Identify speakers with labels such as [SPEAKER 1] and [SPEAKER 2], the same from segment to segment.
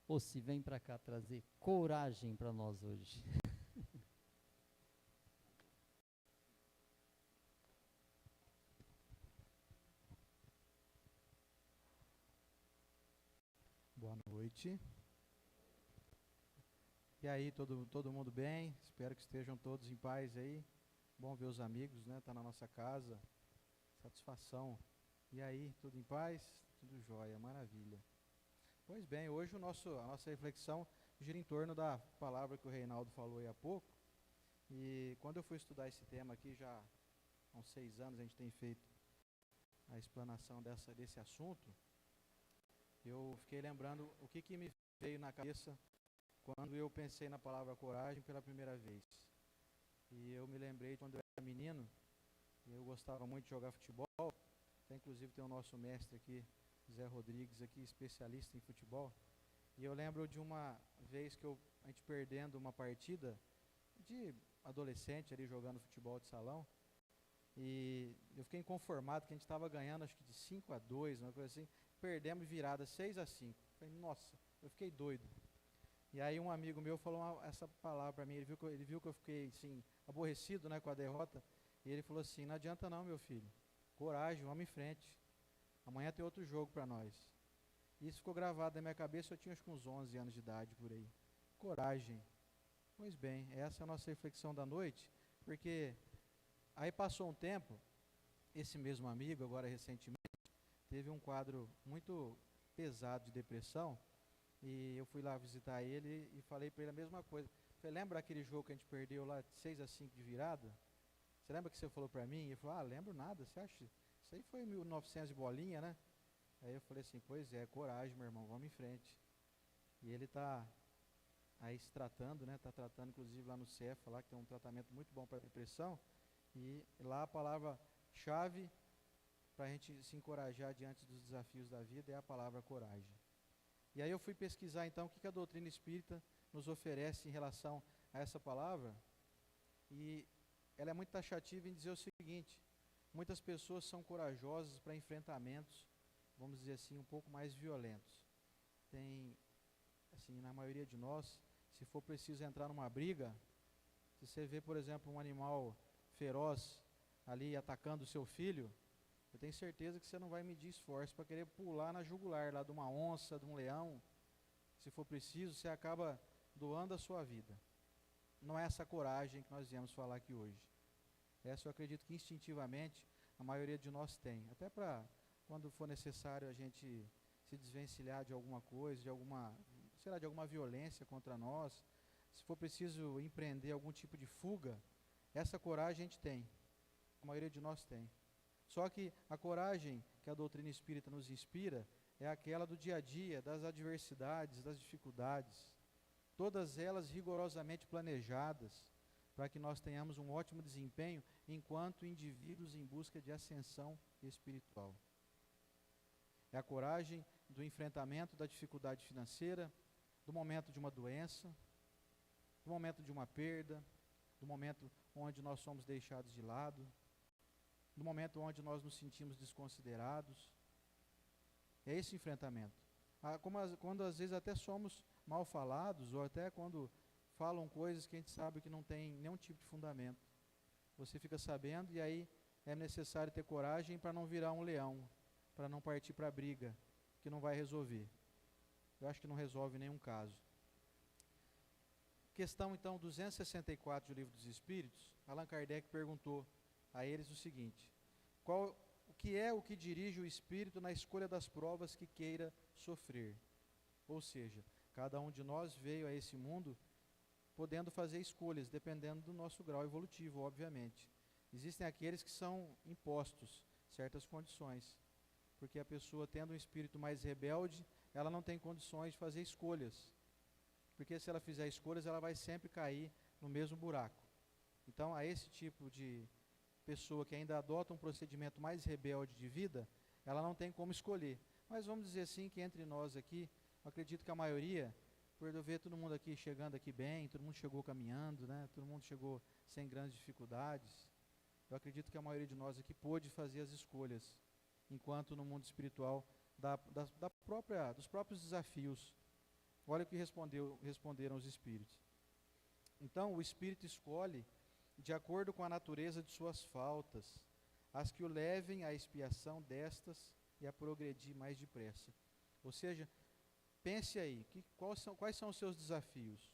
[SPEAKER 1] ou se vem para cá trazer coragem para nós hoje.
[SPEAKER 2] Boa noite. E aí, todo mundo bem? Espero que estejam todos em paz aí. Bom ver os amigos, né? Tá na nossa casa. Satisfação. E aí, tudo em paz? Tudo jóia, maravilha. Pois bem, hoje a nossa reflexão gira em torno da palavra que o Reinaldo falou aí há pouco. E quando eu fui estudar esse tema aqui, já há uns 6 anos a gente tem feito a explanação desse assunto, eu fiquei lembrando o que me veio na cabeça quando eu pensei na palavra coragem pela primeira vez. E eu me lembrei de quando eu era menino, eu gostava muito de jogar futebol, até inclusive tem o nosso mestre aqui, Zé Rodrigues, aqui, especialista em futebol. E eu lembro de uma vez que a gente perdendo uma partida de adolescente ali jogando futebol de salão, e eu fiquei inconformado que a gente estava ganhando acho que de 5-2, uma coisa assim, perdemos virada 6-5. Falei, nossa, eu fiquei doido. E aí um amigo meu falou essa palavra para mim, ele viu que eu fiquei assim, aborrecido, né, com a derrota, e ele falou assim, não adianta não, meu filho, coragem, vamos em frente, amanhã tem outro jogo para nós. Isso ficou gravado na minha cabeça, eu tinha acho que uns 11 anos de idade por aí. Coragem. Pois bem, essa é a nossa reflexão da noite, porque aí passou um tempo, esse mesmo amigo, agora recentemente, teve um quadro muito pesado de depressão, e eu fui lá visitar ele e falei para ele a mesma coisa. Falei, lembra aquele jogo que a gente perdeu lá 6-5 de virada? Você lembra que você falou para mim? Ele falou, lembro nada, você acha? Isso aí foi 1900 de bolinha, né? Aí eu falei assim, pois é, coragem, meu irmão, vamos em frente. E ele está aí se tratando, né? Está tratando inclusive lá no Cefa, lá que tem um tratamento muito bom para depressão. E lá a palavra-chave para a gente se encorajar diante dos desafios da vida é a palavra coragem. E aí eu fui pesquisar então o que a doutrina espírita nos oferece em relação a essa palavra, e ela é muito taxativa em dizer o seguinte: muitas pessoas são corajosas para enfrentamentos, vamos dizer assim, um pouco mais violentos. Tem, assim, na maioria de nós, se for preciso entrar numa briga, se você vê, por exemplo, um animal feroz ali atacando o seu filho, eu tenho certeza que você não vai medir esforço para querer pular na jugular lá de uma onça, de um leão. Se for preciso, você acaba doando a sua vida. Não é essa coragem que nós viemos falar aqui hoje. Essa eu acredito que instintivamente a maioria de nós tem. Até para quando for necessário a gente se desvencilhar de alguma coisa, de alguma violência contra nós, se for preciso empreender algum tipo de fuga, essa coragem a gente tem. A maioria de nós tem. Só que a coragem que a doutrina espírita nos inspira é aquela do dia a dia, das adversidades, das dificuldades, todas elas rigorosamente planejadas para que nós tenhamos um ótimo desempenho enquanto indivíduos em busca de ascensão espiritual. É a coragem do enfrentamento da dificuldade financeira, do momento de uma doença, do momento de uma perda, do momento onde nós somos deixados de lado, no momento onde nós nos sentimos desconsiderados. É esse enfrentamento. Quando às vezes até somos mal falados, ou até quando falam coisas que a gente sabe que não tem nenhum tipo de fundamento. Você fica sabendo e aí é necessário ter coragem para não virar um leão, para não partir para a briga, que não vai resolver. Eu acho que não resolve nenhum caso. Questão então 264 do Livro dos Espíritos, Allan Kardec perguntou a eles o seguinte: o que dirige o espírito na escolha das provas que queira sofrer? Ou seja, cada um de nós veio a esse mundo podendo fazer escolhas, dependendo do nosso grau evolutivo, obviamente. Existem aqueles que são impostos certas condições, porque a pessoa, tendo um espírito mais rebelde, ela não tem condições de fazer escolhas, porque se ela fizer escolhas, ela vai sempre cair no mesmo buraco. Então, a esse tipo de pessoa que ainda adota um procedimento mais rebelde de vida, ela não tem como escolher. Mas vamos dizer assim que entre nós aqui, eu acredito que a maioria, por eu ver todo mundo aqui chegando aqui bem, todo mundo chegou caminhando, né? Todo mundo chegou sem grandes dificuldades, eu acredito que a maioria de nós aqui pôde fazer as escolhas, enquanto no mundo espiritual dos próprios desafios. Olha o que responderam os espíritos. Então, o espírito escolhe de acordo com a natureza de suas faltas, as que o levem à expiação destas e a progredir mais depressa. Ou seja, pense aí, quais são os seus desafios?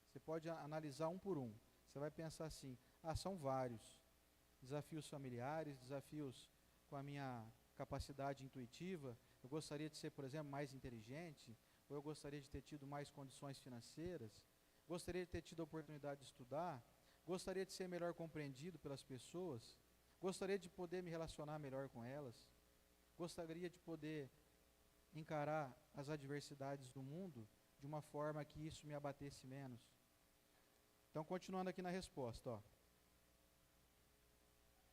[SPEAKER 2] Você pode analisar um por um. Você vai pensar assim, são vários. Desafios familiares, desafios com a minha capacidade intuitiva. Eu gostaria de ser, por exemplo, mais inteligente, ou eu gostaria de ter tido mais condições financeiras, gostaria de ter tido a oportunidade de estudar, gostaria de ser melhor compreendido pelas pessoas, gostaria de poder me relacionar melhor com elas, gostaria de poder encarar as adversidades do mundo de uma forma que isso me abatesse menos. Então, continuando aqui na resposta,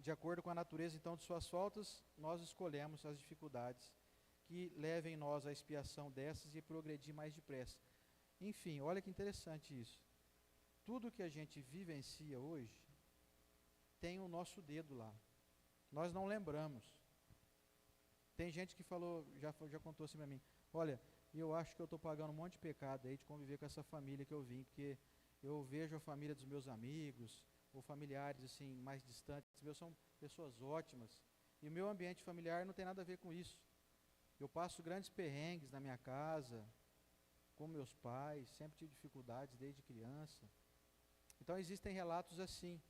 [SPEAKER 2] de acordo com a natureza, então, de suas faltas, nós escolhemos as dificuldades que levem nós à expiação dessas e progredir mais depressa. Enfim, olha que interessante isso. Tudo que a gente vivencia hoje tem o nosso dedo lá. Nós não lembramos. Tem gente que falou, já contou assim para mim, olha, eu acho que eu estou pagando um monte de pecado aí de conviver com essa família que eu vim, porque eu vejo a família dos meus amigos, ou familiares assim, mais distantes, meus são pessoas ótimas, e o meu ambiente familiar não tem nada a ver com isso. Eu passo grandes perrengues na minha casa, com meus pais, sempre tive dificuldades desde criança. Então existem relatos assim,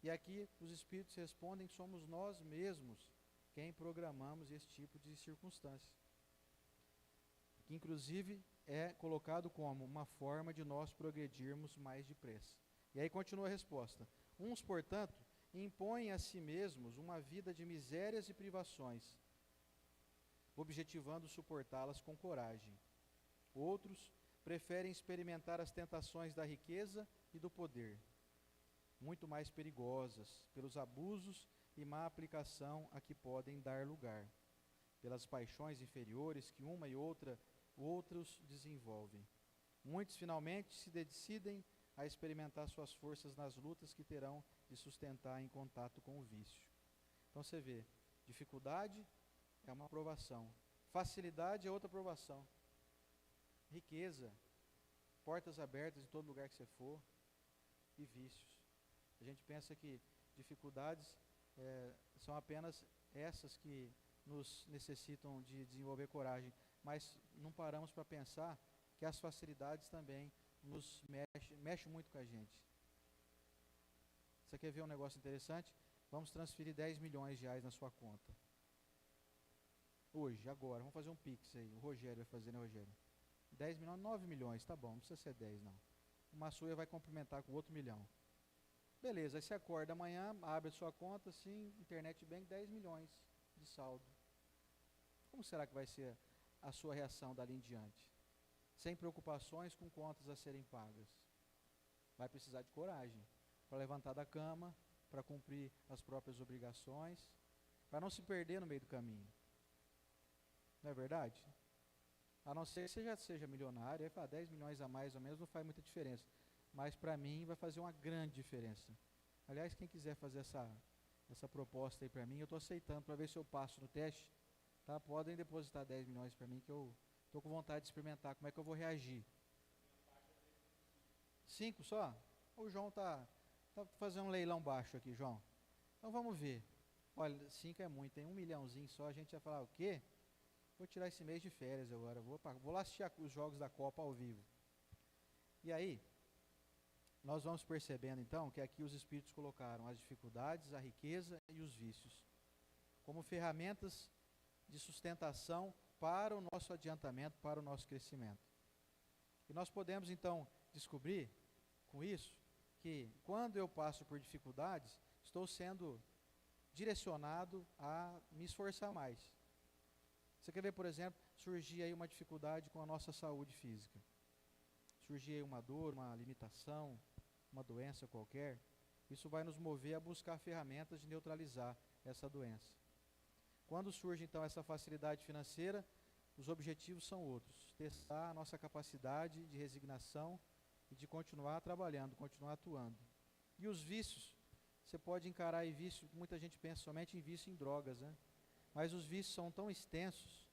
[SPEAKER 2] e aqui os espíritos respondem que somos nós mesmos quem programamos esse tipo de circunstância, que inclusive é colocado como uma forma de nós progredirmos mais depressa. E aí continua a resposta. Uns, portanto, impõem a si mesmos uma vida de misérias e privações, objetivando suportá-las com coragem. Outros preferem experimentar as tentações da riqueza e do poder, muito mais perigosas, pelos abusos e má aplicação a que podem dar lugar, pelas paixões inferiores que uma e outros desenvolvem. Muitos finalmente se decidem a experimentar suas forças nas lutas que terão de sustentar em contato com o vício. Então você vê, dificuldade é uma provação, facilidade é outra provação, riqueza, portas abertas em todo lugar que você for, e vícios. A gente pensa que dificuldades são apenas essas que nos necessitam de desenvolver coragem, mas não paramos para pensar que as facilidades também nos mexem muito com a gente. Você quer ver um negócio interessante? Vamos transferir 10 milhões de reais na sua conta. Hoje, agora, vamos fazer um Pix aí. O Rogério vai fazer, né, Rogério? 10 milhões, 9 milhões, tá bom, não precisa ser 10 não. O Massuia vai complementar com outro milhão. Beleza, aí você acorda amanhã, abre a sua conta, assim, Internet Bank, 10 milhões de saldo. Como será que vai ser a sua reação dali em diante? Sem preocupações com contas a serem pagas. Vai precisar de coragem para levantar da cama, para cumprir as próprias obrigações, para não se perder no meio do caminho. Não é verdade? A não ser que você já seja milionário, aí fala 10 milhões a mais ou menos não faz muita diferença. Mas para mim vai fazer uma grande diferença. Aliás, quem quiser fazer essa proposta aí para mim, eu estou aceitando para ver se eu passo no teste. Tá? Podem depositar 10 milhões para mim que eu estou com vontade de experimentar como é que eu vou reagir. 5 só? O João tá fazendo um leilão baixo aqui, João. Então vamos ver. Olha, 5 é muito, tem 1 milhãozinho só, a gente vai falar o quê? Vou tirar esse mês de férias agora, vou lá assistir os jogos da Copa ao vivo. E aí, nós vamos percebendo então que aqui os espíritos colocaram as dificuldades, a riqueza e os vícios como ferramentas de sustentação para o nosso adiantamento, para o nosso crescimento. E nós podemos então descobrir com isso que quando eu passo por dificuldades, estou sendo direcionado a me esforçar mais. Você quer ver, por exemplo, surgir aí uma dificuldade com a nossa saúde física. Surgir aí uma dor, uma limitação, uma doença qualquer. Isso vai nos mover a buscar ferramentas de neutralizar essa doença. Quando surge então essa facilidade financeira, os objetivos são outros. Testar a nossa capacidade de resignação e de continuar trabalhando, continuar atuando. E os vícios, você pode encarar aí vício, muita gente pensa somente em vício em drogas, né? Mas os vícios são tão extensos,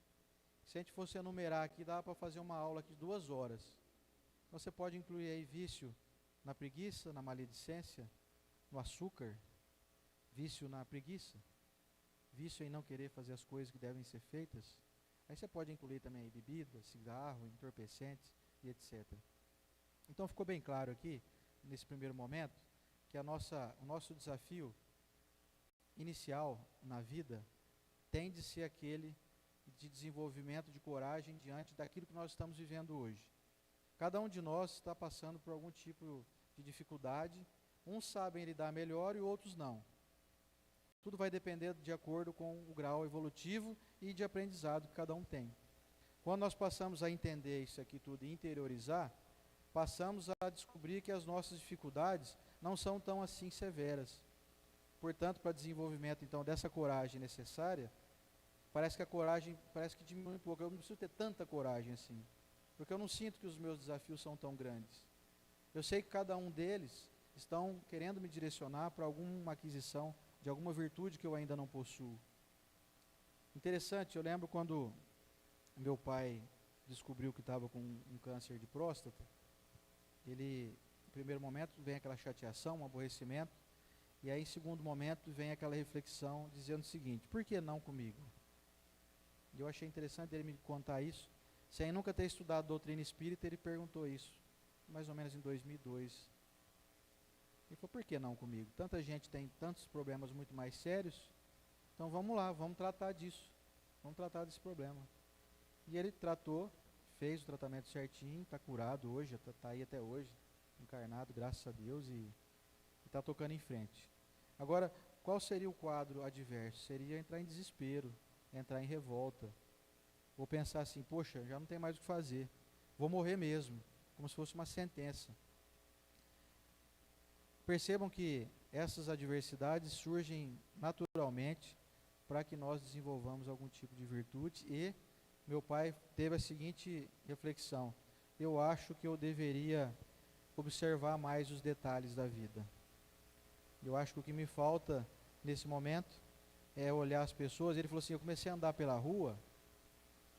[SPEAKER 2] Se a gente fosse enumerar aqui, dá para fazer uma aula aqui de 2 horas. Então, você pode incluir aí vício na preguiça, na maledicência, no açúcar, vício na preguiça, vício em não querer fazer as coisas que devem ser feitas. Aí você pode incluir também bebida, cigarro, entorpecentes e etc. Então ficou bem claro aqui, nesse primeiro momento, que o nosso desafio inicial na vida tem de ser aquele de desenvolvimento de coragem diante daquilo que nós estamos vivendo hoje. Cada um de nós está passando por algum tipo de dificuldade, uns sabem lidar melhor e outros não. Tudo vai depender de acordo com o grau evolutivo e de aprendizado que cada um tem. Quando nós passamos a entender isso aqui tudo e interiorizar, passamos a descobrir que as nossas dificuldades não são tão assim severas. Portanto, para desenvolvimento então dessa coragem necessária, parece que a coragem diminui um pouco. Eu não preciso ter tanta coragem assim, porque eu não sinto que os meus desafios são tão grandes. Eu sei que cada um deles estão querendo me direcionar para alguma aquisição de alguma virtude que eu ainda não possuo. Interessante, eu lembro quando meu pai descobriu que estava com um câncer de próstata, ele, no primeiro momento, vem aquela chateação, um aborrecimento, e aí, em segundo momento, vem aquela reflexão dizendo o seguinte: por que não comigo? E eu achei interessante ele me contar isso, sem nunca ter estudado doutrina espírita. Ele perguntou isso, mais ou menos em 2002. Ele falou: por que não comigo? Tanta gente tem tantos problemas muito mais sérios, então vamos lá, vamos tratar disso, vamos tratar desse problema. E ele tratou, fez o tratamento certinho, está curado hoje, está aí até hoje, encarnado, graças a Deus, e está tocando em frente. Agora, qual seria o quadro adverso? Seria entrar em desespero, entrar em revolta, ou pensar assim: poxa, já não tem mais o que fazer, vou morrer mesmo, como se fosse uma sentença. Percebam que essas adversidades surgem naturalmente para que nós desenvolvamos algum tipo de virtude. E meu pai teve a seguinte reflexão: eu acho que eu deveria observar mais os detalhes da vida. Eu acho que o que me falta nesse momento é olhar as pessoas. Ele falou assim: eu comecei a andar pela rua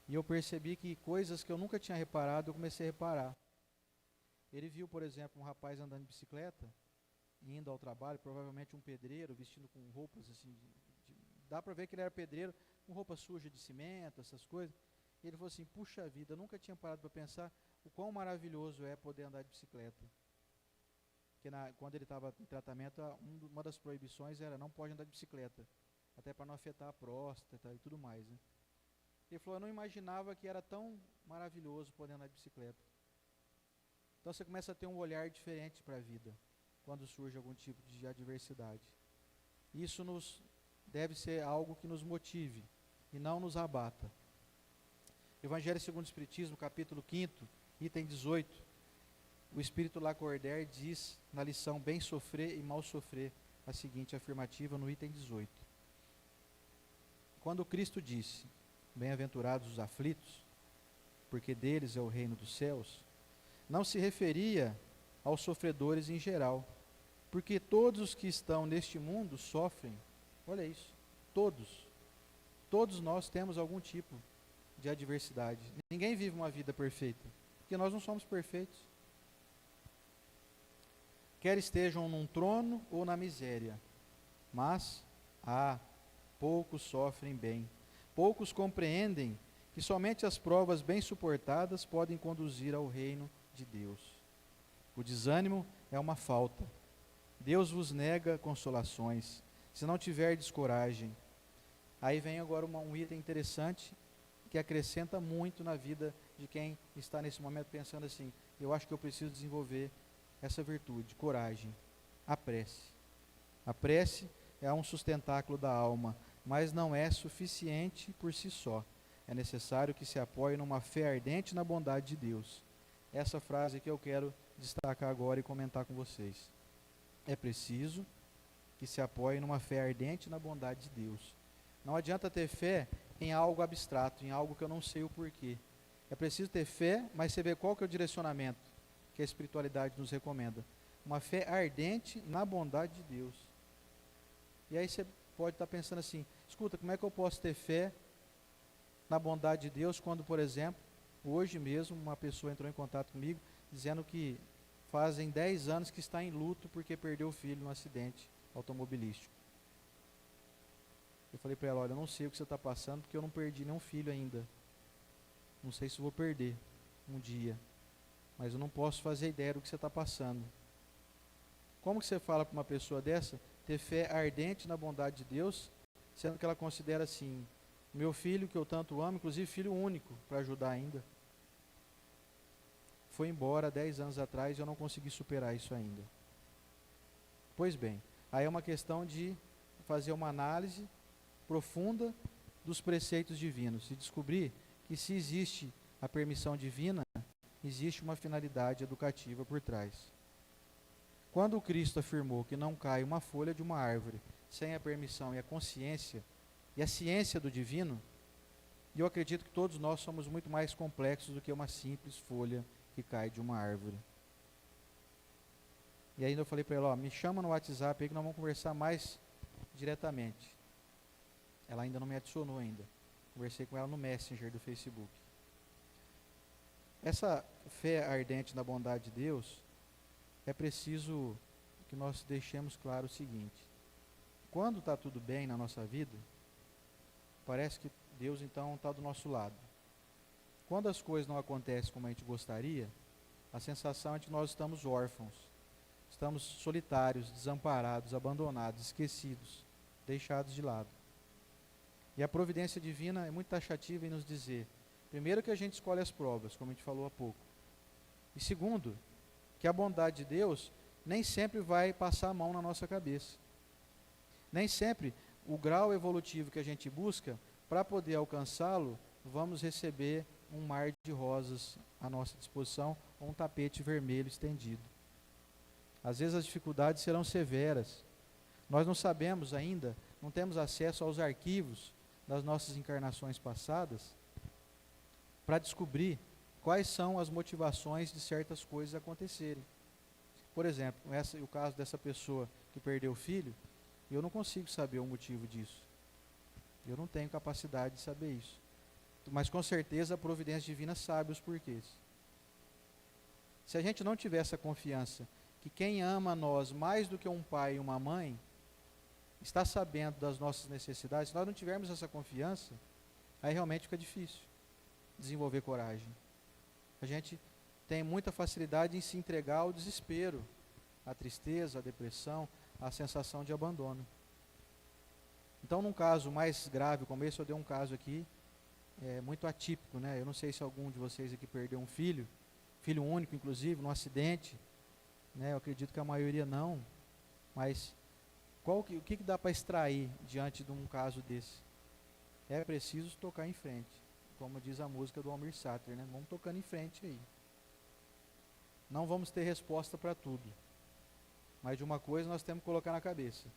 [SPEAKER 2] e eu percebi que coisas que eu nunca tinha reparado, eu comecei a reparar. Ele viu, por exemplo, um rapaz andando de bicicleta, indo ao trabalho, provavelmente um pedreiro, vestindo com roupas assim, dá para ver que ele era pedreiro, com roupa suja de cimento, essas coisas. E ele falou assim: puxa vida, eu nunca tinha parado para pensar o quão maravilhoso é poder andar de bicicleta. Porque quando ele estava em tratamento, uma das proibições era: não pode andar de bicicleta, até para não afetar a próstata e tudo mais, né? Ele falou: eu não imaginava que era tão maravilhoso poder andar de bicicleta. Então você começa a ter um olhar diferente para a vida quando surge algum tipo de adversidade. Isso deve ser algo que nos motive e não nos abata. Evangelho segundo o Espiritismo, capítulo 5, item 18, o Espírito Lacordaire diz na lição Bem Sofrer e Mal Sofrer a seguinte afirmativa no item 18. Quando Cristo disse: bem-aventurados os aflitos, porque deles é o reino dos céus, não se referia aos sofredores em geral, porque todos os que estão neste mundo sofrem. Olha isso, todos nós temos algum tipo de adversidade. Ninguém vive uma vida perfeita, porque nós não somos perfeitos. Quer estejam num trono ou na miséria, mas poucos sofrem bem, poucos compreendem que somente as provas bem suportadas podem conduzir ao reino de Deus. O desânimo é uma falta. Deus vos nega consolações, se não tiverdes coragem. Aí vem agora um item interessante que acrescenta muito na vida de quem está nesse momento pensando assim: eu acho que eu preciso desenvolver essa virtude, coragem. A prece. A prece é um sustentáculo da alma, mas não é suficiente por si só. É necessário que se apoie numa fé ardente na bondade de Deus. Essa frase que eu quero destacar agora e comentar com vocês. É preciso que se apoie numa fé ardente na bondade de Deus. Não adianta ter fé em algo abstrato, em algo que eu não sei o porquê. É preciso ter fé, mas você vê qual que é o direcionamento que a espiritualidade nos recomenda. Uma fé ardente na bondade de Deus. E aí você pode estar pensando assim: escuta, como é que eu posso ter fé na bondade de Deus quando, por exemplo, hoje mesmo uma pessoa entrou em contato comigo dizendo que fazem 10 anos que está em luto porque perdeu o filho num acidente automobilístico. Eu falei para ela, olha, eu não sei o que você está passando porque eu não perdi nenhum filho ainda. Não sei se vou perder um dia, mas eu não posso fazer ideia do que você está passando. Como que você fala para uma pessoa dessa ter fé ardente na bondade de Deus, sendo que ela considera assim, meu filho que eu tanto amo, inclusive filho único, para ajudar ainda, foi embora 10 anos atrás e eu não consegui superar isso ainda. Pois bem, aí é uma questão de fazer uma análise profunda dos preceitos divinos e descobrir que se existe a permissão divina, existe uma finalidade educativa por trás. Quando o Cristo afirmou que não cai uma folha de uma árvore sem a permissão e a consciência e a ciência do divino, e eu acredito que todos nós somos muito mais complexos do que uma simples folha que cai de uma árvore. E ainda eu falei para ela, ó, me chama no WhatsApp aí que nós vamos conversar mais diretamente. Ela ainda não me adicionou ainda. Conversei com ela no Messenger do Facebook. Essa fé ardente na bondade de Deus, é preciso que nós deixemos claro o seguinte. Quando está tudo bem na nossa vida, parece que Deus então está do nosso lado. Quando as coisas não acontecem como a gente gostaria, a sensação é de que nós estamos órfãos, estamos solitários, desamparados, abandonados, esquecidos, deixados de lado. E a providência divina é muito taxativa em nos dizer, primeiro, que a gente escolhe as provas, como a gente falou há pouco. E segundo, que a bondade de Deus nem sempre vai passar a mão na nossa cabeça. Nem sempre o grau evolutivo que a gente busca, para poder alcançá-lo, vamos receber um mar de rosas à nossa disposição ou um tapete vermelho estendido. Às vezes as dificuldades serão severas. Nós não sabemos ainda, não temos acesso aos arquivos das nossas encarnações passadas para descobrir quais são as motivações de certas coisas acontecerem. Por exemplo, o caso dessa pessoa que perdeu o filho, eu não consigo saber o motivo disso. Eu não tenho capacidade de saber isso. Mas com certeza a providência divina sabe os porquês. Se a gente não tiver essa confiança que quem ama a nós mais do que um pai e uma mãe está sabendo das nossas necessidades, se nós não tivermos essa confiança, aí realmente fica difícil desenvolver coragem. A gente tem muita facilidade em se entregar ao desespero, à tristeza, à depressão, à sensação de abandono. Então, num caso mais grave como esse, eu dei um caso aqui muito atípico, né? Eu não sei se algum de vocês aqui perdeu um filho único, inclusive, num acidente, né? Eu acredito que a maioria não, mas o que dá para extrair diante de um caso desse? É preciso tocar em frente, como diz a música do Almir Sater, né? Vamos tocando em frente aí. Não vamos ter resposta para tudo, mas de uma coisa nós temos que colocar na cabeça.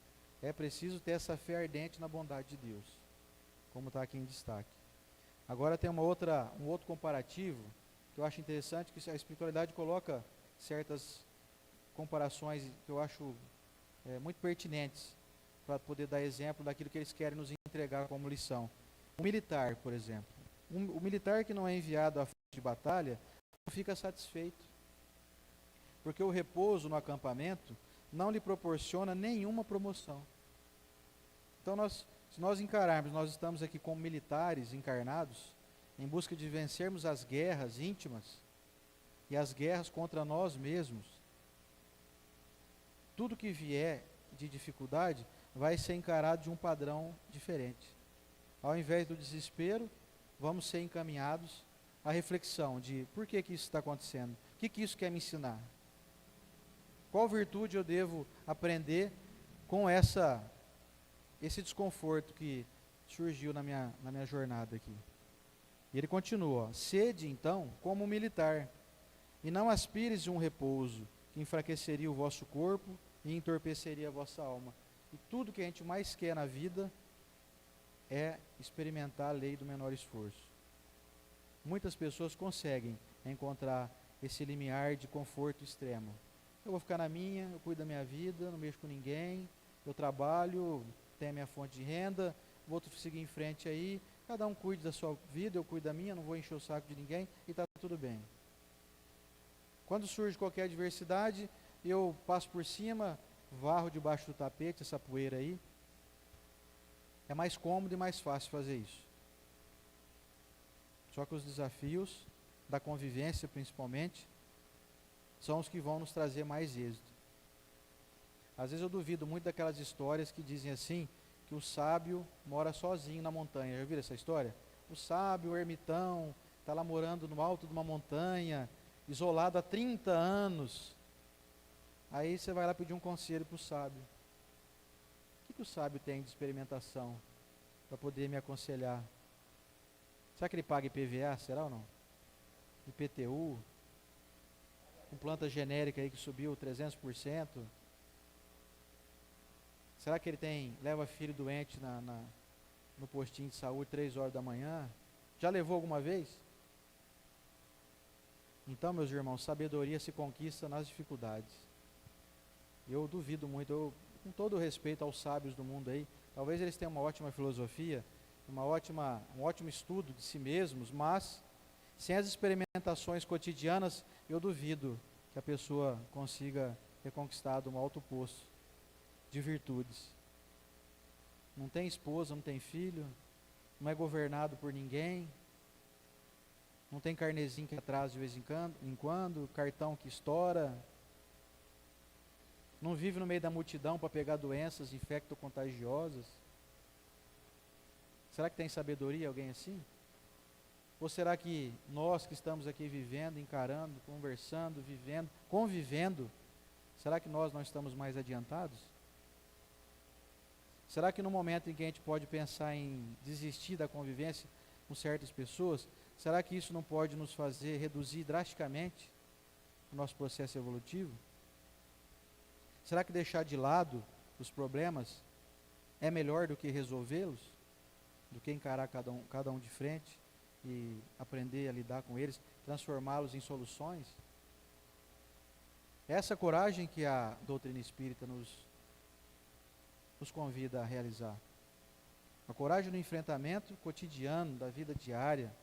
[SPEAKER 2] É preciso ter essa fé ardente na bondade de Deus, como está aqui em destaque. Agora tem um outro comparativo, que eu acho interessante, que a espiritualidade coloca certas comparações que eu acho muito pertinentes, para poder dar exemplo daquilo que eles querem nos entregar como lição. Um militar, por exemplo. O militar que não é enviado à frente de batalha, não fica satisfeito. Porque o repouso no acampamento não lhe proporciona nenhuma promoção. Então, se nós encararmos, nós estamos aqui como militares encarnados, em busca de vencermos as guerras íntimas e as guerras contra nós mesmos. Tudo que vier de dificuldade vai ser encarado de um padrão diferente. Ao invés do desespero, vamos ser encaminhados à reflexão de por que isso está acontecendo, o que isso quer me ensinar. Qual virtude eu devo aprender com esse desconforto que surgiu na minha jornada aqui? E ele continua, sede então como um militar, e não aspires de um repouso que enfraqueceria o vosso corpo e entorpeceria a vossa alma. E tudo que a gente mais quer na vida é experimentar a lei do menor esforço. Muitas pessoas conseguem encontrar esse limiar de conforto extremo. Eu vou ficar na minha, eu cuido da minha vida, não mexo com ninguém, eu trabalho, tenho a minha fonte de renda, vou seguir em frente aí, Cada um cuide da sua vida, eu cuido da minha, não vou encher o saco de ninguém e está tudo bem. Quando surge qualquer adversidade, eu passo por cima, varro debaixo do tapete essa poeira aí. É mais cômodo e mais fácil fazer isso. Só que os desafios da convivência, principalmente, são os que vão nos trazer mais êxito. Às vezes eu duvido muito daquelas histórias que dizem assim, que o sábio mora sozinho na montanha. Já viram essa história? O sábio, o ermitão, está lá morando no alto de uma montanha, isolado há 30 anos. Aí você vai lá pedir um conselho para o sábio. O que o sábio tem de experimentação para poder me aconselhar? Será que ele paga IPVA? Será ou não? IPTU? Com planta genérica aí que subiu 300%? Será que ele leva filho doente no postinho de saúde 3 horas da manhã? Já levou alguma vez? Então, meus irmãos, sabedoria se conquista nas dificuldades. Eu duvido muito, com todo o respeito aos sábios do mundo aí, talvez eles tenham uma ótima filosofia, um ótimo estudo de si mesmos, mas sem as experimentações cotidianas, eu duvido que a pessoa consiga ter conquistado um alto posto de virtudes. Não tem esposa, não tem filho, não é governado por ninguém, não tem carnezinho que atrasa de vez em quando, cartão que estoura, não vive no meio da multidão para pegar doenças infecto-contagiosas. Será que tem sabedoria alguém assim? Ou será que nós que estamos aqui vivendo, encarando, conversando, vivendo, convivendo, será que nós não estamos mais adiantados? Será que no momento em que a gente pode pensar em desistir da convivência com certas pessoas, será que isso não pode nos fazer reduzir drasticamente o nosso processo evolutivo? Será que deixar de lado os problemas é melhor do que resolvê-los? Do que encarar cada um de frente e aprender a lidar com eles, transformá-los em soluções? Essa coragem que a doutrina espírita nos convida a realizar. A coragem no enfrentamento cotidiano, da vida diária.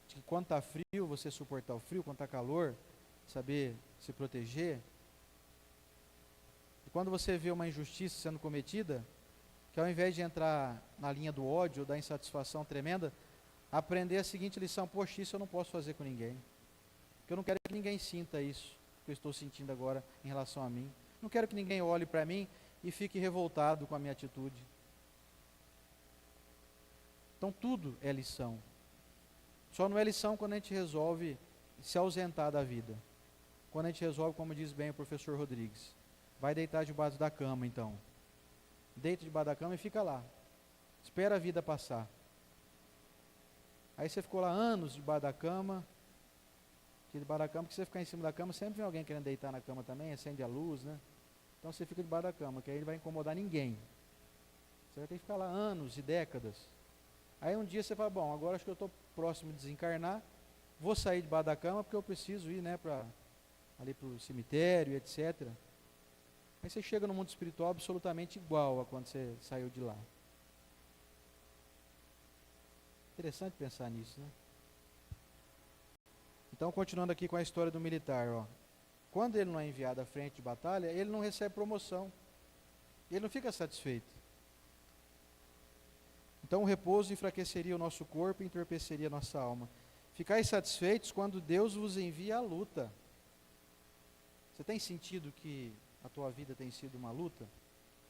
[SPEAKER 2] De que quando está frio, você suportar o frio, quando está calor, saber se proteger. E quando você vê uma injustiça sendo cometida, que ao invés de entrar na linha do ódio ou da insatisfação tremenda, aprender a seguinte lição: poxa, isso eu não posso fazer com ninguém. Porque eu não quero que ninguém sinta isso que eu estou sentindo agora em relação a mim. Não quero que ninguém olhe para mim e fique revoltado com a minha atitude. Então tudo é lição. Só não é lição quando a gente resolve se ausentar da vida. Quando a gente resolve, como diz bem o professor Rodrigues, vai deitar debaixo da cama então. Deita debaixo da cama e fica lá. Espera a vida passar. Aí você ficou lá anos debaixo da cama, porque você ficar em cima da cama, sempre vem alguém querendo deitar na cama também, acende a luz, né? Então você fica debaixo da cama, que aí não vai incomodar ninguém. Você vai ter que ficar lá anos e décadas. Aí um dia você fala, bom, agora acho que eu estou próximo de desencarnar, vou sair debaixo da cama porque eu preciso ir, né, ali para o cemitério, etc. Aí você chega no mundo espiritual absolutamente igual a quando você saiu de lá. Interessante pensar nisso, né? Então, continuando aqui com a história do militar, ó. Quando ele não é enviado à frente de batalha, ele não recebe promoção. Ele não fica satisfeito. Então o repouso enfraqueceria o nosso corpo e entorpeceria a nossa alma. Ficai satisfeitos quando Deus vos envia à luta. Você tem sentido que a tua vida tem sido uma luta?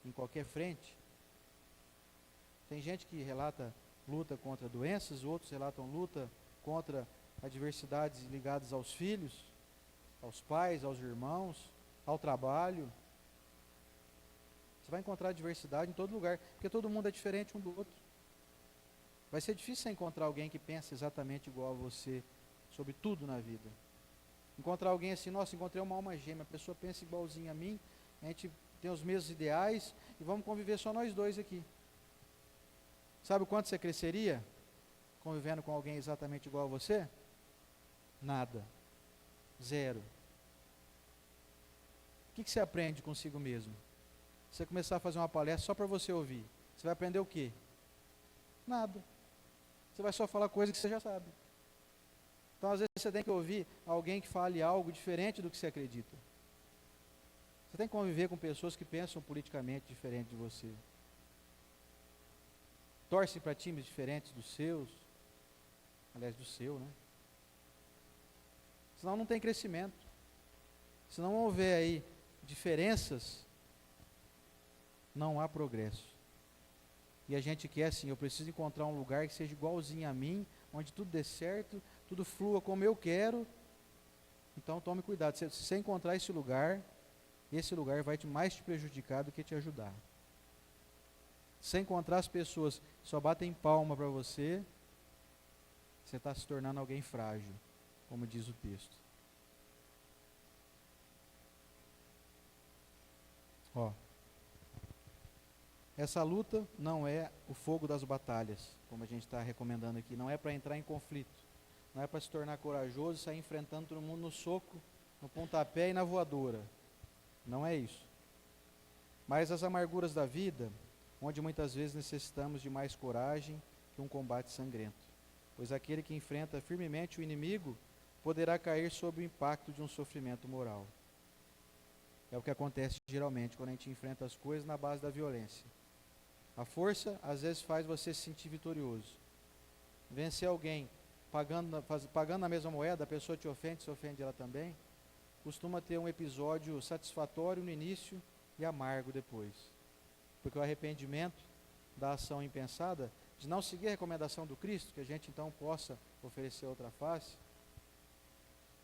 [SPEAKER 2] Em qualquer frente? Tem gente que relata luta contra doenças, outros relatam luta contra adversidades ligadas aos filhos, aos pais, aos irmãos, ao trabalho. Você vai encontrar adversidade em todo lugar, porque todo mundo é diferente um do outro. Vai ser difícil você encontrar alguém que pensa exatamente igual a você sobre tudo na vida. Encontrar alguém assim, nossa, encontrei uma alma gêmea, a pessoa pensa igualzinho a mim, a gente tem os mesmos ideais e vamos conviver só nós dois aqui. Sabe o quanto você cresceria convivendo com alguém exatamente igual a você? Nada. Zero. O que você aprende consigo mesmo? Você começar a fazer uma palestra só para você ouvir, você vai aprender o quê? Nada. Você vai só falar coisa que você já sabe. Então, às vezes, você tem que ouvir alguém que fale algo diferente do que você acredita. Você tem que conviver com pessoas que pensam politicamente diferente de você. Torcem para times diferentes dos seus. Aliás, do seu, né? Senão não tem crescimento. Se não houver aí diferenças, não há progresso. E a gente quer assim, eu preciso encontrar um lugar que seja igualzinho a mim, onde tudo dê certo, tudo flua como eu quero. Então tome cuidado, se você encontrar esse lugar vai mais te prejudicar do que te ajudar. Se encontrar as pessoas que só batem palma para você, você está se tornando alguém frágil, como diz o texto. Ó, essa luta não é o fogo das batalhas, como a gente está recomendando aqui, não é para entrar em conflito, não é para se tornar corajoso e sair enfrentando todo mundo no soco, no pontapé e na voadora. Não é isso. Mas as amarguras da vida, onde muitas vezes necessitamos de mais coragem que um combate sangrento. Pois aquele que enfrenta firmemente o inimigo poderá cair sob o impacto de um sofrimento moral. É o que acontece geralmente quando a gente enfrenta as coisas na base da violência. A força às vezes faz você se sentir vitorioso. Vencer alguém pagando na mesma moeda, a pessoa te ofende, se ofende ela também, costuma ter um episódio satisfatório no início e amargo depois. Porque o arrependimento da ação impensada, de não seguir a recomendação do Cristo, que a gente então possa oferecer outra face,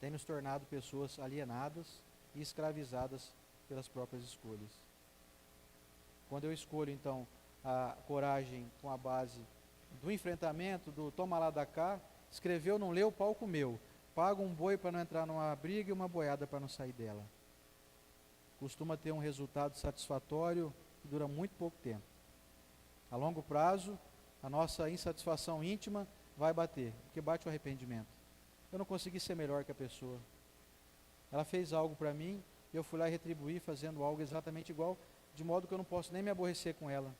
[SPEAKER 2] tem nos tornado pessoas alienadas e escravizadas pelas próprias escolhas. Quando eu escolho então a coragem com a base do enfrentamento, do toma lá da cá, escreveu, não leu, o pau comeu. Paga um boi para não entrar numa briga e uma boiada para não sair dela. Costuma ter um resultado satisfatório que dura muito pouco tempo. A longo prazo, a nossa insatisfação íntima vai bater, porque bate o arrependimento. Eu não consegui ser melhor que a pessoa. Ela fez algo para mim, e eu fui lá e retribuí fazendo algo exatamente igual, de modo que eu não posso nem me aborrecer com ela.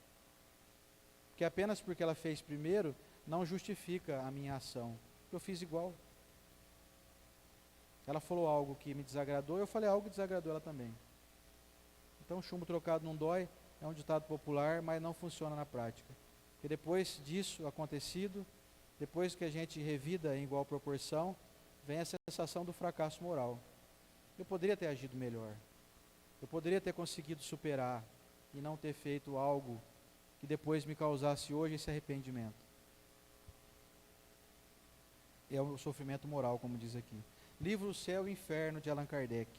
[SPEAKER 2] Porque apenas porque ela fez primeiro, não justifica a minha ação. Eu fiz igual. Ela falou algo que me desagradou, eu falei algo que desagradou ela também. Então, chumbo trocado não dói, é um ditado popular, mas não funciona na prática. Porque depois disso acontecido, depois que a gente revida em igual proporção, vem a sensação do fracasso moral. Eu poderia ter agido melhor. Eu poderia ter conseguido superar e não ter feito algo que depois me causasse hoje esse arrependimento. É o sofrimento moral, como diz aqui. Livro O Céu e o Inferno, de Allan Kardec,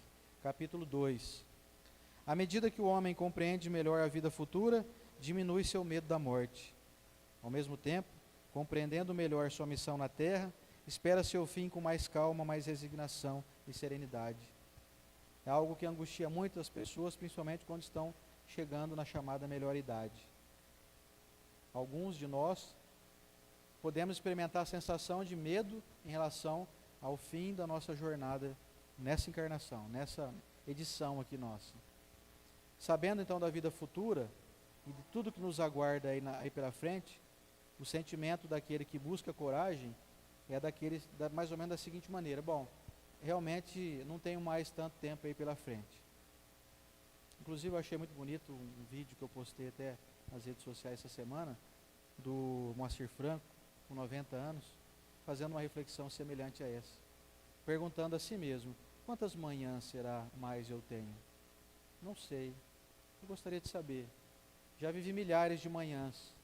[SPEAKER 2] capítulo 2. À medida que o homem compreende melhor a vida futura, diminui seu medo da morte. Ao mesmo tempo, compreendendo melhor sua missão na terra, espera seu fim com mais calma, mais resignação e serenidade. É algo que angustia muitas pessoas, principalmente quando estão chegando na chamada melhor idade. Alguns de nós podemos experimentar a sensação de medo em relação ao fim da nossa jornada nessa encarnação, nessa edição aqui nossa. Sabendo então da vida futura e de tudo que nos aguarda aí pela frente, o sentimento daquele que busca coragem é mais ou menos da seguinte maneira: bom, realmente não tenho mais tanto tempo aí pela frente. Inclusive eu achei muito bonito um vídeo que eu postei até nas redes sociais essa semana, do Moacir Franco, com 90 anos, fazendo uma reflexão semelhante a essa, perguntando a si mesmo: quantas manhãs será mais eu tenho? Não sei, eu gostaria de saber. Já vivi milhares de manhãs,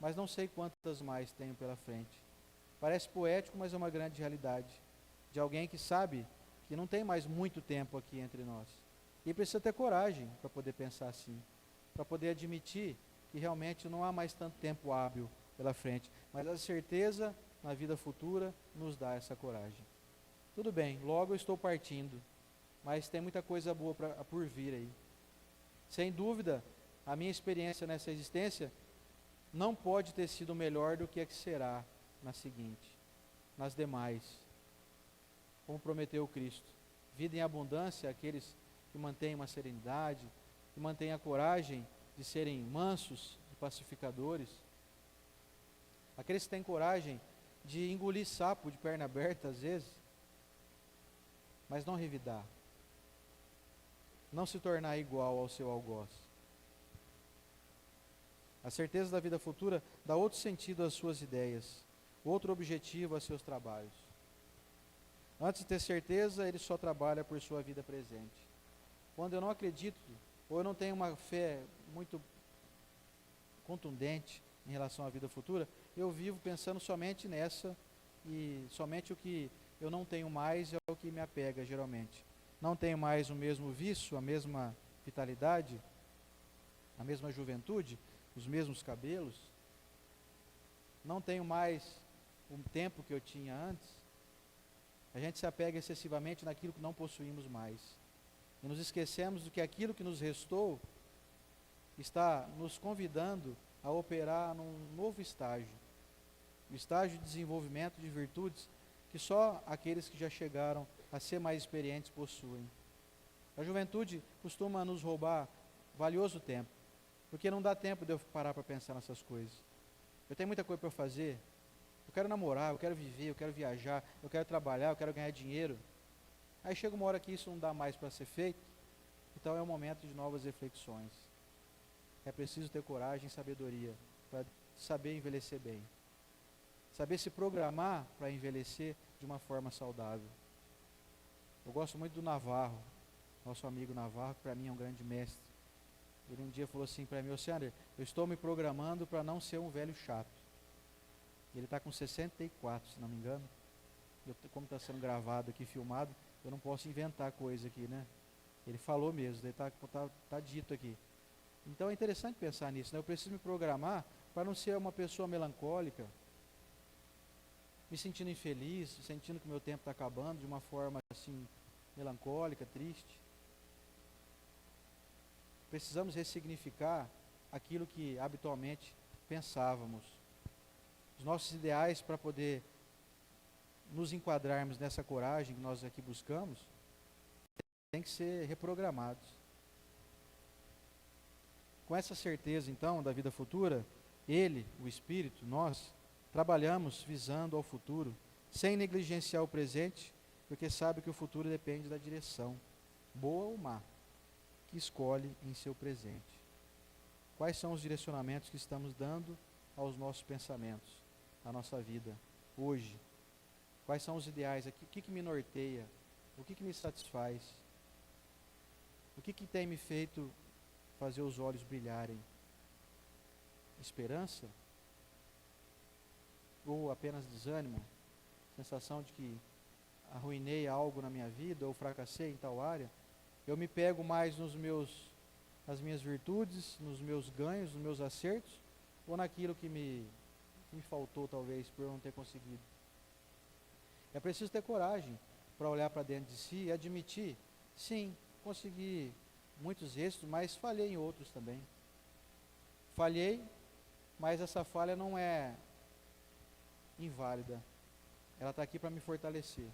[SPEAKER 2] mas não sei quantas mais tenho pela frente. Parece poético, mas é uma grande realidade, de alguém que sabe que não tem mais muito tempo aqui entre nós. E precisa ter coragem para poder pensar assim, para poder admitir que realmente não há mais tanto tempo hábil pela frente, mas a certeza na vida futura nos dá essa coragem. Tudo bem, logo eu estou partindo, mas tem muita coisa boa por vir aí. Sem dúvida, a minha experiência nessa existência não pode ter sido melhor do que a que será na seguinte, nas demais. Como prometeu o Cristo, vida em abundância àqueles que mantêm uma serenidade, que mantêm a coragem de serem mansos e pacificadores. Aqueles que têm coragem de engolir sapo de perna aberta às vezes, mas não revidar. Não se tornar igual ao seu algoz. A certeza da vida futura dá outro sentido às suas ideias, outro objetivo a seus trabalhos. Antes de ter certeza, ele só trabalha por sua vida presente. Quando eu não acredito, ou eu não tenho uma fé muito contundente em relação à vida futura, eu vivo pensando somente nessa, e somente o que eu não tenho mais é o que me apega geralmente. Não tenho mais o mesmo vício, a mesma vitalidade, a mesma juventude, os mesmos cabelos, não tenho mais o tempo que eu tinha antes. A gente se apega excessivamente naquilo que não possuímos mais. E nos esquecemos de que aquilo que nos restou está nos convidando a operar num novo estágio. O estágio de desenvolvimento de virtudes que só aqueles que já chegaram a ser mais experientes possuem. A juventude costuma nos roubar valioso tempo, porque não dá tempo de eu parar para pensar nessas coisas. Eu tenho muita coisa para fazer. Eu quero namorar, eu quero viver, eu quero viajar, eu quero trabalhar, eu quero ganhar dinheiro. Aí chega uma hora que isso não dá mais para ser feito, então é um momento de novas reflexões. É preciso ter coragem e sabedoria para saber envelhecer bem. Saber se programar para envelhecer de uma forma saudável. Eu gosto muito do Navarro, nosso amigo Navarro, que para mim é um grande mestre. Ele um dia falou assim para mim: Sander, eu estou me programando para não ser um velho chato. Ele está com 64, se não me engano. Como está sendo gravado aqui, filmado, eu não posso inventar coisa aqui, né? Ele falou mesmo, está dito aqui. Então é interessante pensar nisso, né? Eu preciso me programar para não ser uma pessoa melancólica, me sentindo infeliz, sentindo que o meu tempo está acabando de uma forma assim, melancólica, triste. Precisamos ressignificar aquilo que habitualmente pensávamos. Os nossos ideais para poder nos enquadrarmos nessa coragem que nós aqui buscamos, têm que ser reprogramados. Com essa certeza, então, da vida futura, ele, o Espírito, nós, trabalhamos visando ao futuro, sem negligenciar o presente, porque sabe que o futuro depende da direção, boa ou má, que escolhe em seu presente. Quais são os direcionamentos que estamos dando aos nossos pensamentos, à nossa vida, hoje? Quais são os ideais? O que me norteia? O que me satisfaz? O que tem me feito fazer os olhos brilharem? Esperança? Ou apenas desânimo? Sensação de que arruinei algo na minha vida ou fracassei em tal área? Eu me pego mais nas minhas virtudes, nos meus ganhos, nos meus acertos, ou naquilo que me faltou talvez por eu não ter conseguido? É preciso ter coragem para olhar para dentro de si e admitir: sim, consegui muitos êxitos, mas falhei em outros também. Falhei, mas essa falha não é inválida. Ela está aqui para me fortalecer.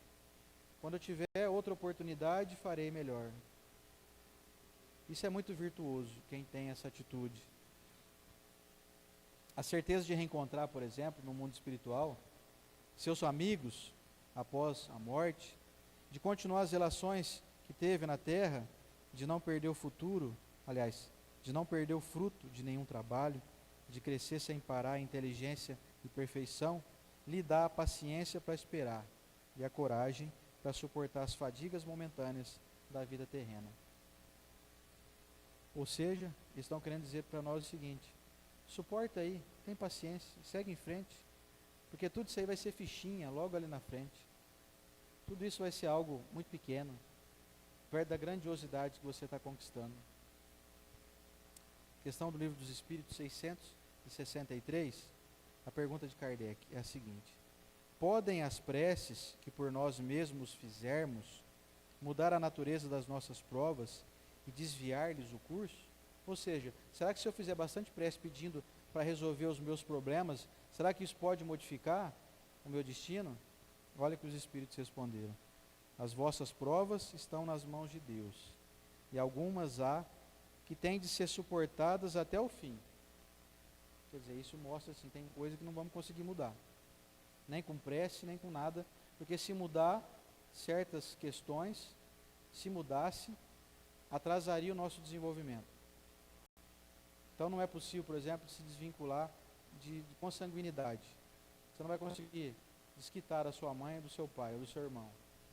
[SPEAKER 2] Quando eu tiver outra oportunidade, farei melhor. Isso é muito virtuoso, quem tem essa atitude. A certeza de reencontrar, por exemplo, no mundo espiritual, seus amigos após a morte, de continuar as relações que teve na terra, de não perder o futuro, aliás, de não perder o fruto de nenhum trabalho, de crescer sem parar em inteligência e perfeição, lhe dá a paciência para esperar e a coragem para suportar as fadigas momentâneas da vida terrena. Ou seja, estão querendo dizer para nós o seguinte: suporta aí, tem paciência, segue em frente, porque tudo isso aí vai ser fichinha logo ali na frente. Tudo isso vai ser algo muito pequeno, perto da grandiosidade que você está conquistando. Questão do Livro dos Espíritos 663, a pergunta de Kardec é a seguinte: podem as preces que por nós mesmos fizermos mudar a natureza das nossas provas e desviar-lhes o curso? Ou seja, será que se eu fizer bastante prece pedindo para resolver os meus problemas, será que isso pode modificar o meu destino? Olha que os Espíritos responderam: as vossas provas estão nas mãos de Deus, e algumas há que têm de ser suportadas até o fim. Quer dizer, isso mostra assim, tem coisa que não vamos conseguir mudar. Nem com prece, nem com nada. Porque se mudar certas questões, se mudasse, atrasaria o nosso desenvolvimento. Então não é possível, por exemplo, se desvincular de consanguinidade. Você não vai conseguir desquitar a sua mãe do seu pai ou do seu irmão.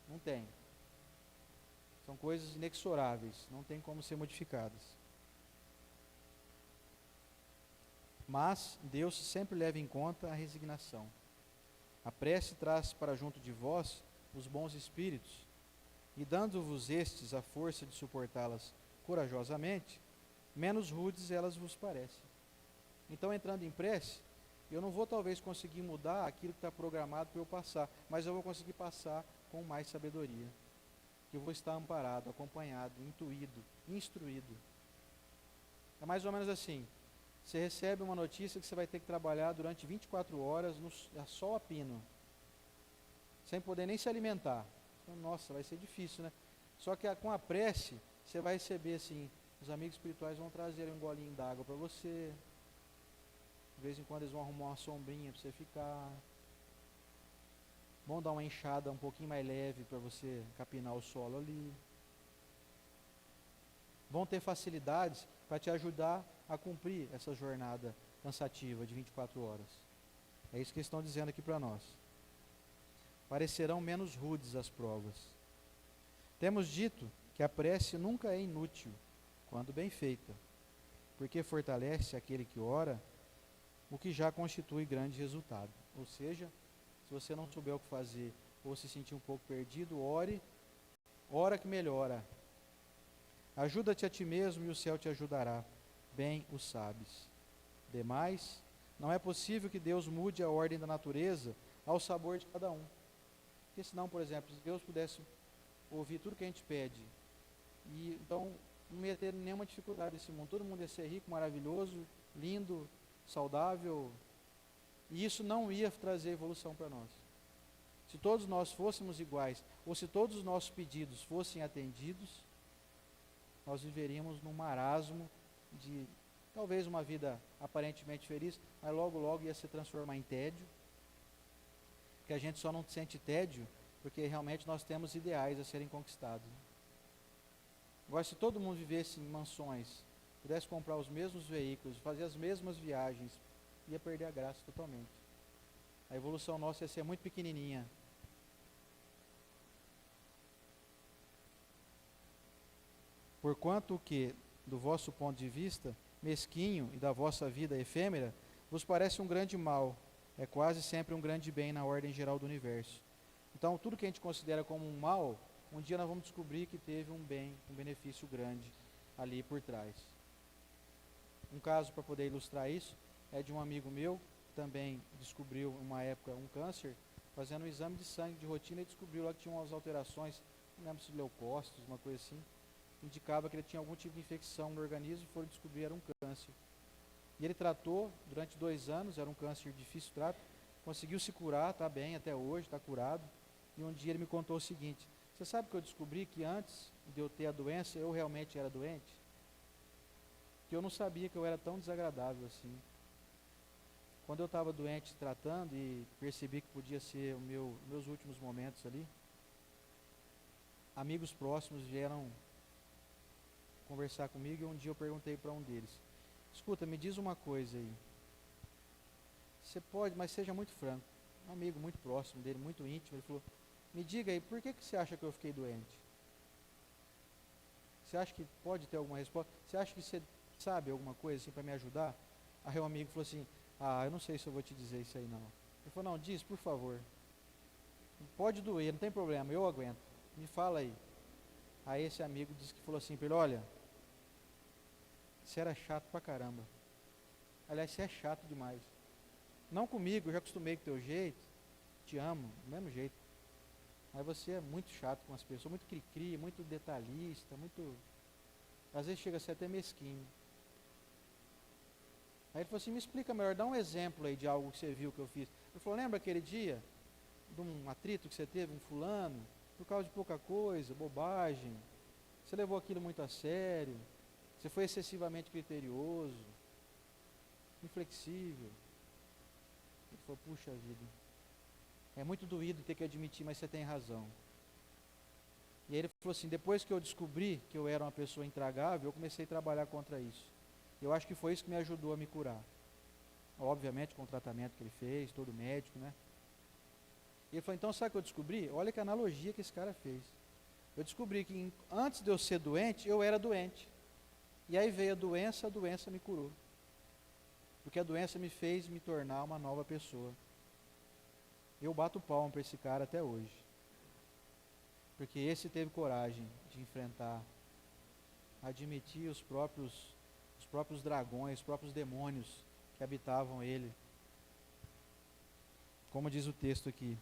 [SPEAKER 2] Não tem. São coisas inexoráveis, não tem como ser modificadas. Mas Deus sempre leva em conta a resignação. A prece traz para junto de vós os bons espíritos, e dando-vos estes a força de suportá-las corajosamente, menos rudes elas vos parecem. Então, entrando em prece, eu não vou talvez conseguir mudar aquilo que está programado para eu passar, mas eu vou conseguir passar com mais sabedoria. Eu vou estar amparado, acompanhado, intuído, instruído. É mais ou menos assim, você recebe uma notícia que você vai ter que trabalhar durante 24 horas a sol a pino, sem poder nem se alimentar. Nossa, vai ser difícil, né? Só que com a prece, você vai receber assim, os amigos espirituais vão trazer um golinho d'água para você, de vez em quando eles vão arrumar uma sombrinha para você ficar, vão dar uma enxada um pouquinho mais leve para você capinar o solo ali, vão ter facilidades para te ajudar a cumprir essa jornada cansativa de 24 horas. É isso que eles estão dizendo aqui para nós. Parecerão menos rudes as provas. Temos dito que a prece nunca é inútil, quando bem feita, porque fortalece aquele que ora, o que já constitui grande resultado. Ou seja, se você não souber o que fazer, ou se sentir um pouco perdido, ora que melhora. Ajuda-te a ti mesmo e o céu te ajudará, bem o sabes. Demais, não é possível que Deus mude a ordem da natureza ao sabor de cada um. Porque senão, por exemplo, se Deus pudesse ouvir tudo que a gente pede, e então não ia ter nenhuma dificuldade nesse mundo, todo mundo ia ser rico, maravilhoso, lindo, saudável, e isso não ia trazer evolução para nós. Se todos nós fôssemos iguais, ou se todos os nossos pedidos fossem atendidos, nós viveríamos num marasmo de talvez uma vida aparentemente feliz, mas logo logo ia se transformar em tédio, que a gente só não sente tédio porque realmente nós temos ideais a serem conquistados. Agora, se todo mundo vivesse em mansões, pudesse comprar os mesmos veículos, fazer as mesmas viagens, ia perder a graça totalmente. A evolução nossa ia ser muito pequenininha. Porquanto o que, do vosso ponto de vista mesquinho e da vossa vida efêmera, vos parece um grande mal, é quase sempre um grande bem na ordem geral do universo. Então, tudo que a gente considera como um mal, um dia nós vamos descobrir que teve um bem, um benefício grande ali por trás. Um caso para poder ilustrar isso é de um amigo meu, que também descobriu uma época um câncer, fazendo um exame de sangue de rotina e descobriu lá que tinha umas alterações, não lembro se leucócitos, uma coisa assim, indicava que ele tinha algum tipo de infecção no organismo e foram descobrir que era um câncer. E ele tratou durante 2 anos, era um câncer de difícil trato, conseguiu se curar, está bem até hoje, está curado. E um dia ele me contou o seguinte: você sabe que eu descobri que antes de eu ter a doença, eu realmente era doente? Que eu não sabia que eu era tão desagradável assim. Quando eu estava doente tratando e percebi que podia ser meus últimos momentos ali, amigos próximos vieram conversar comigo e um dia eu perguntei para um deles: escuta, me diz uma coisa aí. Você pode, mas seja muito franco. Um amigo muito próximo dele, muito íntimo, ele falou: me diga aí, por que você acha que eu fiquei doente? Você acha que pode ter alguma resposta? Você acha que você sabe alguma coisa assim para me ajudar? Aí o amigo falou assim: eu não sei se eu vou te dizer isso aí não. Ele falou: não, diz, por favor. Pode doer, não tem problema, eu aguento. Me fala aí. Aí esse amigo disse que falou assim para ele: olha, você era chato pra caramba. Aliás, você é chato demais. Não comigo, eu já acostumei com o teu jeito, te amo, do mesmo jeito. Mas você é muito chato com as pessoas, muito cri-cri, muito detalhista, muito... Às vezes chega a ser até mesquinho. Aí ele falou assim: me explica melhor, dá um exemplo aí de algo que você viu que eu fiz. Ele falou: lembra aquele dia de um atrito que você teve, um fulano, por causa de pouca coisa, bobagem, você levou aquilo muito a sério, você foi excessivamente criterioso. inflexível. Ele falou, puxa vida, é muito doído ter que admitir, mas você tem razão. E aí ele falou assim, depois que eu descobri que eu era uma pessoa intragável, eu comecei a trabalhar contra isso. Eu acho que foi isso que me ajudou a me curar. Obviamente com o tratamento que ele fez, todo médico, né? E ele falou, então sabe o que eu descobri? Olha que analogia que esse cara fez. Eu descobri que antes de eu ser doente, eu era doente. E aí veio a doença me curou. Porque a doença me fez me tornar uma nova pessoa. Eu bato palmo para esse cara até hoje. Porque esse teve coragem de enfrentar, admitir os próprios dragões, os próprios demônios que habitavam ele. Como diz o texto aqui.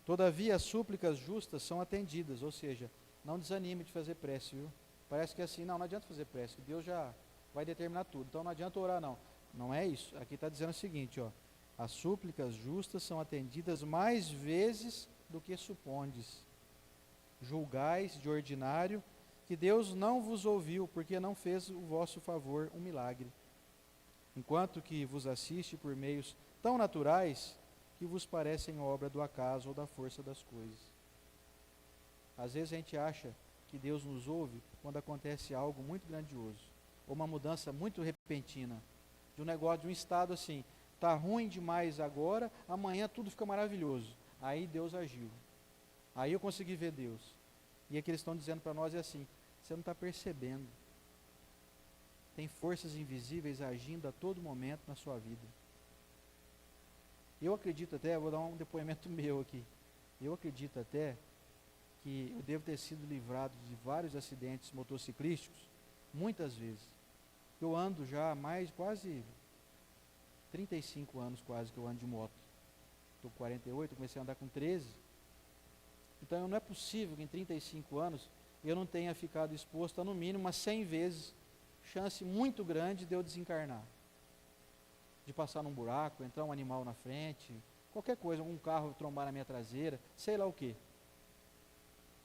[SPEAKER 2] Todavia as súplicas justas são atendidas, ou seja, não desanime de fazer prece, viu? Parece que é assim, não adianta fazer prece, Deus já vai determinar tudo, então não adianta orar não. Não é isso, aqui está dizendo o seguinte, ó, as súplicas justas são atendidas mais vezes do que supondes. Julgais de ordinário que Deus não vos ouviu, porque não fez o vosso favor um milagre. Enquanto que vos assiste por meios tão naturais que vos parecem obra do acaso ou da força das coisas. Às vezes a gente acha que Deus nos ouve quando acontece algo muito grandioso, ou uma mudança muito repentina, de um negócio, de um estado assim, está ruim demais agora, amanhã tudo fica maravilhoso. Aí Deus agiu. Aí eu consegui ver Deus. E o que eles estão dizendo para nós é assim, você não está percebendo. Tem forças invisíveis agindo a todo momento na sua vida. Eu acredito até, vou dar um depoimento meu aqui. Eu acredito até que eu devo ter sido livrado de vários acidentes motociclísticos, muitas vezes. Eu ando já há mais quase 35 anos quase que eu ando de moto. Estou com 48, comecei a andar com 13. Então não é possível que em 35 anos eu não tenha ficado exposto a no mínimo umas 100 vezes, chance muito grande de eu desencarnar. De passar num buraco, entrar um animal na frente, qualquer coisa, um carro trombar na minha traseira, sei lá o que.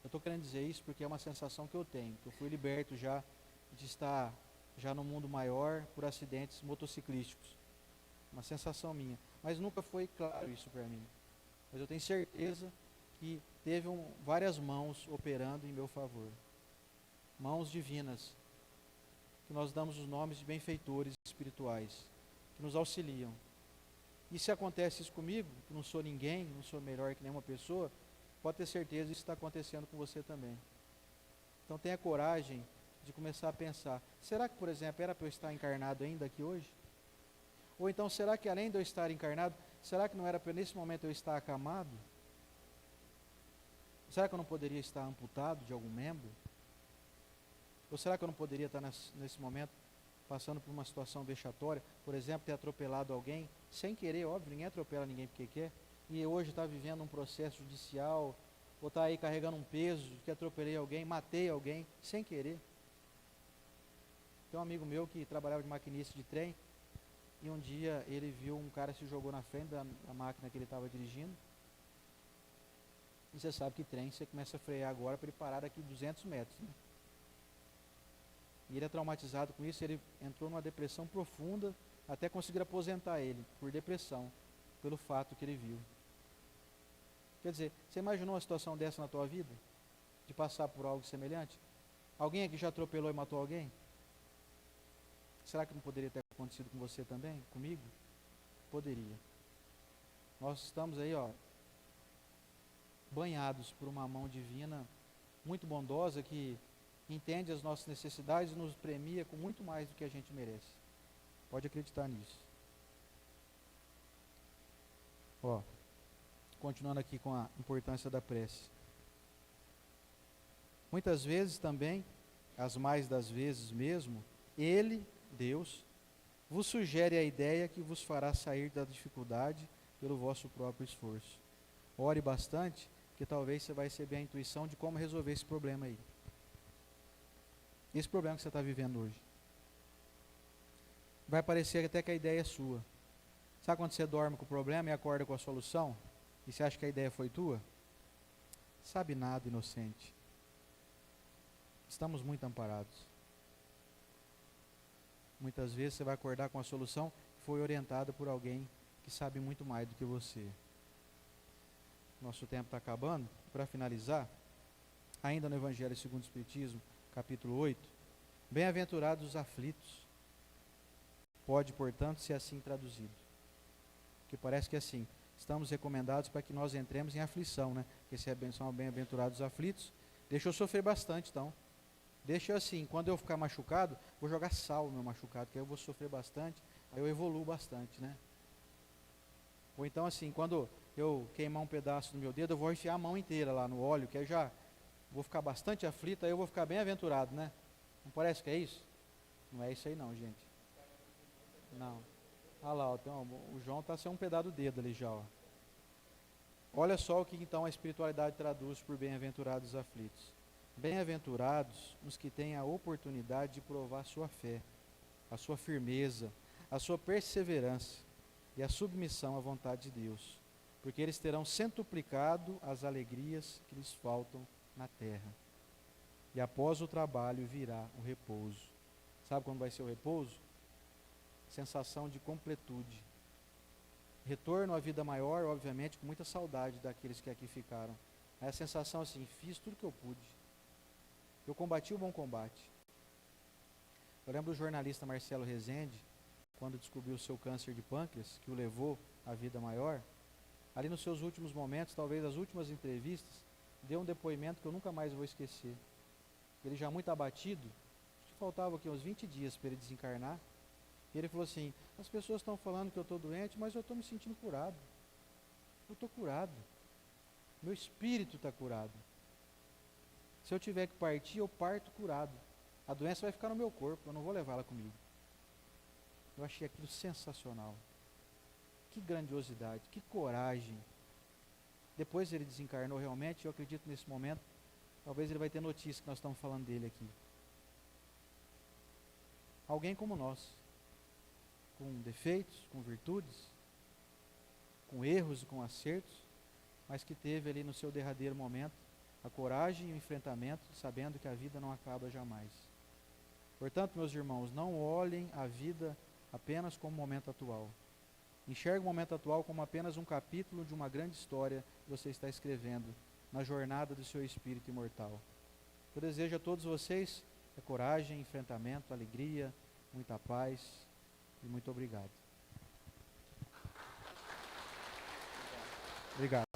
[SPEAKER 2] Eu estou querendo dizer isso porque é uma sensação que eu tenho, que eu fui liberto já de estar já no mundo maior por acidentes motociclísticos. Uma sensação minha. Mas nunca foi claro isso para mim. Mas eu tenho certeza que teve várias mãos operando em meu favor. Mãos divinas, que nós damos os nomes de benfeitores espirituais, que nos auxiliam. E se acontece isso comigo, que não sou ninguém, não sou melhor que nenhuma pessoa, pode ter certeza que isso está acontecendo com você também. Então tenha coragem de começar a pensar, será que, por exemplo, era para eu estar encarnado ainda aqui hoje? Ou então, será que além de eu estar encarnado, será que não era para nesse momento eu estar acamado? Será que eu não poderia estar amputado de algum membro? Ou será que eu não poderia estar nesse momento passando por uma situação vexatória, por exemplo, ter atropelado alguém, sem querer, óbvio, ninguém atropela ninguém porque quer, e hoje está vivendo um processo judicial, ou está aí carregando um peso de que atropelei alguém, matei alguém, sem querer. Tem um amigo meu que trabalhava de maquinista de trem, e um dia ele viu um cara se jogou na frente da máquina que ele estava dirigindo, e você sabe que trem, você começa a frear agora para ele parar daqui 200 metros, né? E ele é traumatizado com isso, ele entrou numa depressão profunda, até conseguir aposentar ele, por depressão, pelo fato que ele viu. Quer dizer, você imaginou uma situação dessa na tua vida? De passar por algo semelhante? Alguém aqui já atropelou e matou alguém? Será que não poderia ter acontecido com você também? Comigo? Poderia. Nós estamos aí, banhados por uma mão divina, muito bondosa, que entende as nossas necessidades e nos premia com muito mais do que a gente merece. Pode acreditar nisso. Continuando aqui com a importância da prece. Muitas vezes também, as mais das vezes mesmo, Ele, Deus, vos sugere a ideia que vos fará sair da dificuldade pelo vosso próprio esforço. Ore bastante, que talvez você vai receber a intuição de como resolver esse problema aí. Esse problema que você está vivendo hoje. Vai parecer até que a ideia é sua. Sabe quando você dorme com o problema e acorda com a solução? E você acha que a ideia foi tua? Sabe nada, inocente. Estamos muito amparados. Muitas vezes você vai acordar com a solução que foi orientada por alguém que sabe muito mais do que você. Nosso tempo está acabando. Para finalizar, ainda no Evangelho segundo o Espiritismo, capítulo 8, bem-aventurados os aflitos. Pode, portanto, ser assim traduzido. Porque parece que é assim, estamos recomendados para que nós entremos em aflição, né? Porque se são bem-aventurados os aflitos, deixa eu sofrer bastante, então. Deixa eu assim, quando eu ficar machucado, vou jogar sal no meu machucado, que aí eu vou sofrer bastante, aí eu evoluo bastante, né? Ou então assim, quando eu queimar um pedaço do meu dedo, eu vou enfiar a mão inteira lá no óleo, que aí eu já vou ficar bastante aflito, aí eu vou ficar bem-aventurado, né? Não parece que é isso? Não é isso aí não, gente. Não. Ah lá, ó, o João está sem um pedaço do dedo ali já, ó. Olha só o que então a espiritualidade traduz por bem-aventurados os aflitos. Bem-aventurados os que têm a oportunidade de provar a sua fé, a sua firmeza, a sua perseverança e a submissão à vontade de Deus, porque eles terão centuplicado as alegrias que lhes faltam na terra. E após o trabalho virá o repouso. Sabe quando vai ser o repouso? Sensação de completude. Retorno à vida maior, obviamente, com muita saudade daqueles que aqui ficaram. É a sensação assim, fiz tudo que eu pude. Eu combati o bom combate. Eu lembro do jornalista Marcelo Rezende, quando descobriu o seu câncer de pâncreas, que o levou à vida maior, ali nos seus últimos momentos, talvez as últimas entrevistas, deu um depoimento que eu nunca mais vou esquecer. Ele já muito abatido, acho que faltava aqui uns 20 dias para ele desencarnar, e ele falou assim, as pessoas estão falando que eu estou doente, mas eu estou me sentindo curado. Eu estou curado. Meu espírito está curado. Se eu tiver que partir, eu parto curado. A doença vai ficar no meu corpo, eu não vou levá-la comigo. Eu achei aquilo sensacional. Que grandiosidade, que coragem. Depois ele desencarnou realmente, eu acredito nesse momento, talvez ele vai ter notícia que nós estamos falando dele aqui. Alguém como nós, com defeitos, com virtudes, com erros e com acertos, mas que teve ali no seu derradeiro momento a coragem e o enfrentamento, sabendo que a vida não acaba jamais. Portanto, meus irmãos, não olhem a vida apenas como o momento atual. Enxergue o momento atual como apenas um capítulo de uma grande história que você está escrevendo na jornada do seu espírito imortal. Eu desejo a todos vocês coragem, enfrentamento, alegria, muita paz e muito obrigado. Obrigado.